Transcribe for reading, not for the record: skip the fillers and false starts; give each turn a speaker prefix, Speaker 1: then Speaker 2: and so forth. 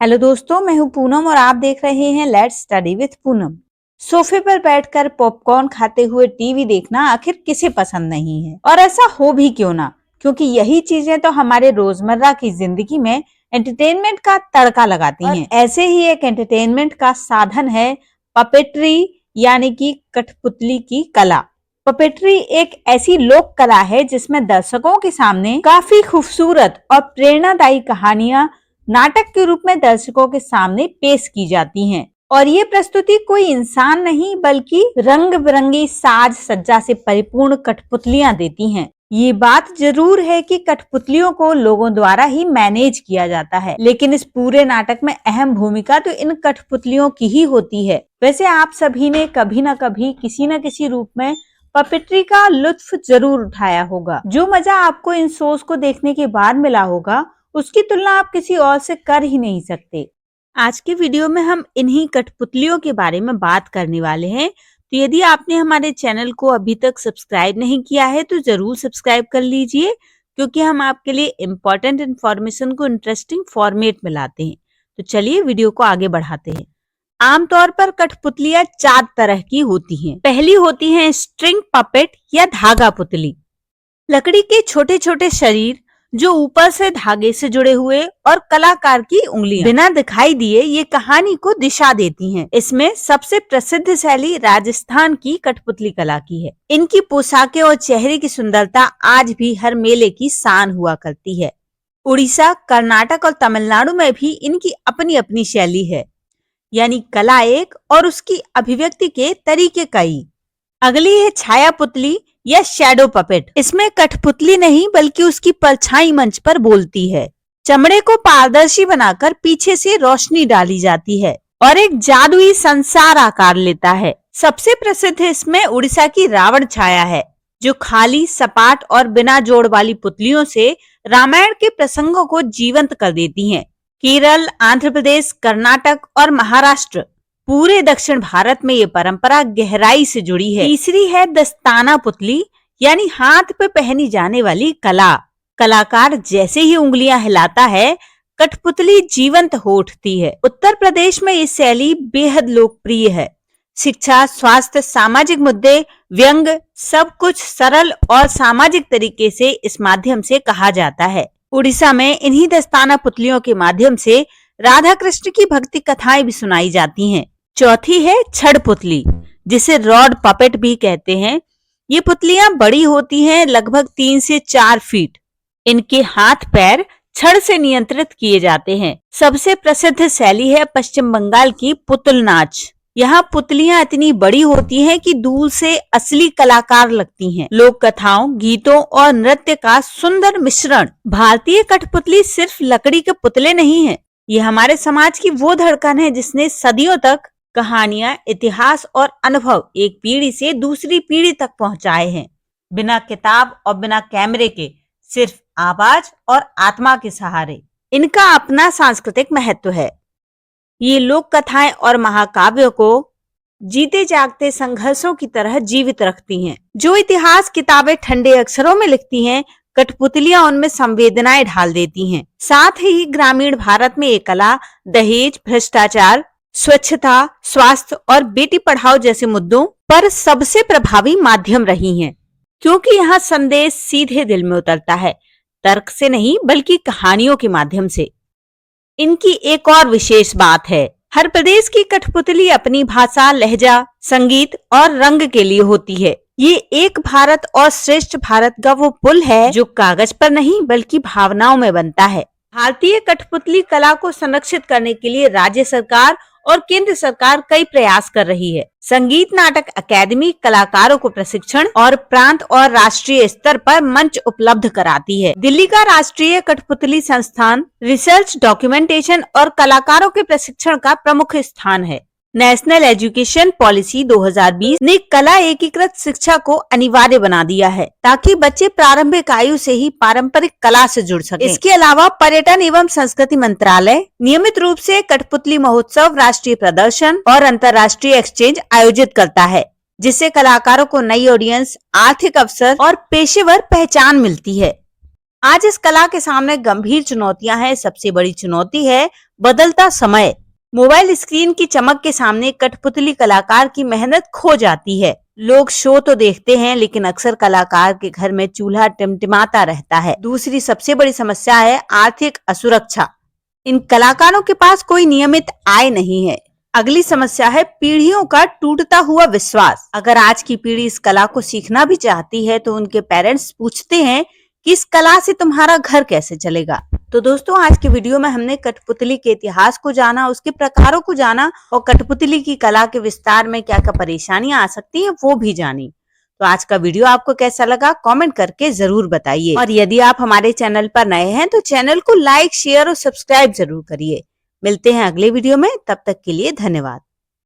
Speaker 1: Hello दोस्तों, मैं हूं पूनम और आप देख रहे हैं लेट्स स्टडी विथ पूनम। सोफे पर बैठकर पॉपकॉर्न खाते हुए टीवी देखना आखिर किसे पसंद नहीं है, और ऐसा हो भी क्यों ना, क्योंकि यही चीजें तो हमारे रोजमर्रा की जिंदगी में एंटरटेनमेंट का तड़का लगाती हैं। ऐसे ही एक एंटरटेनमेंट का साधन है पपेट्री, यानी कि कठपुतली की कला। पपेट्री एक ऐसी लोक कला है जिसमें दर्शकों के सामने काफी खूबसूरत और प्रेरणादायी कहानियां नाटक के रूप में दर्शकों के सामने पेश की जाती हैं। और ये प्रस्तुति कोई इंसान नहीं बल्कि रंग बिरंगी साज सज्जा से परिपूर्ण कठपुतलियां देती हैं। ये बात जरूर है कि कठपुतलियों को लोगों द्वारा ही मैनेज किया जाता है, लेकिन इस पूरे नाटक में अहम भूमिका तो इन कठपुतलियों की ही होती है। वैसे आप सभी ने कभी न कभी किसी न किसी रूप में पपेट्री का लुत्फ जरूर उठाया होगा। जो मजा आपको इन शोज को देखने के बाद मिला होगा उसकी तुलना आप किसी और से कर ही नहीं सकते। आज के वीडियो में हम इन्हीं कठपुतलियों के बारे में बात करने वाले हैं। तो यदि आपने हमारे चैनल को अभी तक सब्सक्राइब नहीं किया है तो जरूर सब्सक्राइब कर लीजिए, क्योंकि हम आपके लिए इम्पोर्टेंट इन्फॉर्मेशन को इंटरेस्टिंग फॉर्मेट में लाते हैं। तो चलिए वीडियो को आगे बढ़ाते हैं। आमतौर पर कठपुतलियां 4 तरह की होती हैं। पहली होती है स्ट्रिंग पपेट या धागा पुतली। लकड़ी के छोटे छोटे शरीर जो ऊपर से धागे से जुड़े हुए और कलाकार की उंगलियां बिना दिखाई दिए ये कहानी को दिशा देती हैं। इसमें सबसे प्रसिद्ध शैली राजस्थान की कठपुतली कला की है। इनकी पोशाकें और चेहरे की सुंदरता आज भी हर मेले की शान हुआ करती है। उड़ीसा, कर्नाटक और तमिलनाडु में भी इनकी अपनी अपनी शैली है, यानी कला एक और उसकी अभिव्यक्ति के तरीके कई। अगली है छाया पुतली या शैडो पपेट। इसमें कठपुतली नहीं बल्कि उसकी परछाई मंच पर बोलती है। चमड़े को पारदर्शी बनाकर पीछे से रोशनी डाली जाती है और एक जादुई संसार आकार लेता है। सबसे प्रसिद्ध इसमें उड़ीसा की रावण छाया है, जो खाली, सपाट और बिना जोड़ वाली पुतलियों से रामायण के प्रसंगों को जीवंत कर देती हैं। केरल, आंध्र प्रदेश, कर्नाटक और महाराष्ट्र, पूरे दक्षिण भारत में ये परंपरा गहराई से जुड़ी है। तीसरी है दस्ताना पुतली, यानी हाथ पे पहनी जाने वाली कला। कलाकार जैसे ही उंगलियां हिलाता है, कठपुतली जीवंत हो उठती है। उत्तर प्रदेश में ये शैली बेहद लोकप्रिय है। शिक्षा, स्वास्थ्य, सामाजिक मुद्दे, व्यंग, सब कुछ सरल और सामाजिक तरीके से इस माध्यम से कहा जाता है। उड़ीसा में इन्हीं दस्ताना पुतलियों के माध्यम से राधा कृष्ण की भक्ति कथाएं भी सुनाई जाती हैं। चौथी है छड़ पुतली, जिसे रॉड पपेट भी कहते हैं। ये पुतलियां बड़ी होती हैं, लगभग 3 से 4 फीट। इनके हाथ पैर छड़ से नियंत्रित किए जाते हैं। सबसे प्रसिद्ध शैली है पश्चिम बंगाल की पुतुल नाच। यहाँ पुतलियां इतनी बड़ी होती हैं कि दूर से असली कलाकार लगती हैं। लोक कथाओं, गीतों और नृत्य का सुंदर मिश्रण। भारतीय कठपुतली सिर्फ लकड़ी के पुतले नहीं है, ये हमारे समाज की वो धड़कन है जिसने सदियों तक कहानियां, इतिहास और अनुभव एक पीढ़ी से दूसरी पीढ़ी तक पहुंचाए हैं। बिना किताब और बिना कैमरे के, सिर्फ आवाज और आत्मा के सहारे। इनका अपना सांस्कृतिक महत्व है। ये लोक कथाएं और महाकाव्यों को जीते जागते संघर्षों की तरह जीवित रखती हैं। जो इतिहास किताबें ठंडे अक्षरों में लिखती हैं, कठपुतलियां उनमें संवेदनाएं ढाल देती हैं। साथ ही ग्रामीण भारत में ये कला दहेज, भ्रष्टाचार, स्वच्छता, स्वास्थ्य और बेटी पढ़ाओ जैसे मुद्दों पर सबसे प्रभावी माध्यम रही हैं, क्योंकि यहाँ संदेश सीधे दिल में उतरता है, तर्क से नहीं बल्कि कहानियों के माध्यम से। इनकी एक और विशेष बात है, हर प्रदेश की कठपुतली अपनी भाषा, लहजा, संगीत और रंग के लिए होती है। ये एक भारत और श्रेष्ठ भारत का वो पुल है जो कागज पर नहीं बल्कि भावनाओं में बनता है। भारतीय कठपुतली कला को संरक्षित करने के लिए राज्य सरकार और केंद्र सरकार कई प्रयास कर रही है। संगीत नाटक अकादमी कलाकारों को प्रशिक्षण और प्रांत और राष्ट्रीय स्तर पर मंच उपलब्ध कराती है। दिल्ली का राष्ट्रीय कठपुतली संस्थान रिसर्च, डॉक्यूमेंटेशन और कलाकारों के प्रशिक्षण का प्रमुख स्थान है। नेशनल एजुकेशन पॉलिसी 2020 ने कला एकीकृत शिक्षा को अनिवार्य बना दिया है, ताकि बच्चे प्रारंभिक आयु से ही पारंपरिक कला से जुड़ सकें। इसके अलावा पर्यटन एवं संस्कृति मंत्रालय नियमित रूप से कठपुतली महोत्सव, राष्ट्रीय प्रदर्शन और अंतर्राष्ट्रीय एक्सचेंज आयोजित करता है, जिससे कलाकारों को नई ऑडियंस, आर्थिक अवसर और पेशेवर पहचान मिलती है। आज इस कला के सामने गंभीर चुनौतियां हैं। सबसे बड़ी चुनौती है बदलता समय। मोबाइल स्क्रीन की चमक के सामने कठपुतली कलाकार की मेहनत खो जाती है। लोग शो तो देखते हैं, लेकिन अक्सर कलाकार के घर में चूल्हा टिमटिमाता रहता है। दूसरी सबसे बड़ी समस्या है आर्थिक असुरक्षा। इन कलाकारों के पास कोई नियमित आय नहीं है। अगली समस्या है पीढ़ियों का टूटता हुआ विश्वास। अगर आज की पीढ़ी इस कला को सीखना भी चाहती है तो उनके पेरेंट्स पूछते हैं कि इस कला से तुम्हारा घर कैसे चलेगा। तो दोस्तों, आज के वीडियो में हमने कठपुतली के इतिहास को जाना, उसके प्रकारों को जाना और कठपुतली की कला के विस्तार में क्या क्या परेशानियां आ सकती हैं वो भी जानी। तो आज का वीडियो आपको कैसा लगा कमेंट करके जरूर बताइए। और यदि आप हमारे चैनल पर नए हैं तो चैनल को लाइक, शेयर और सब्सक्राइब जरूर करिए। मिलते हैं अगले वीडियो में, तब तक के लिए धन्यवाद।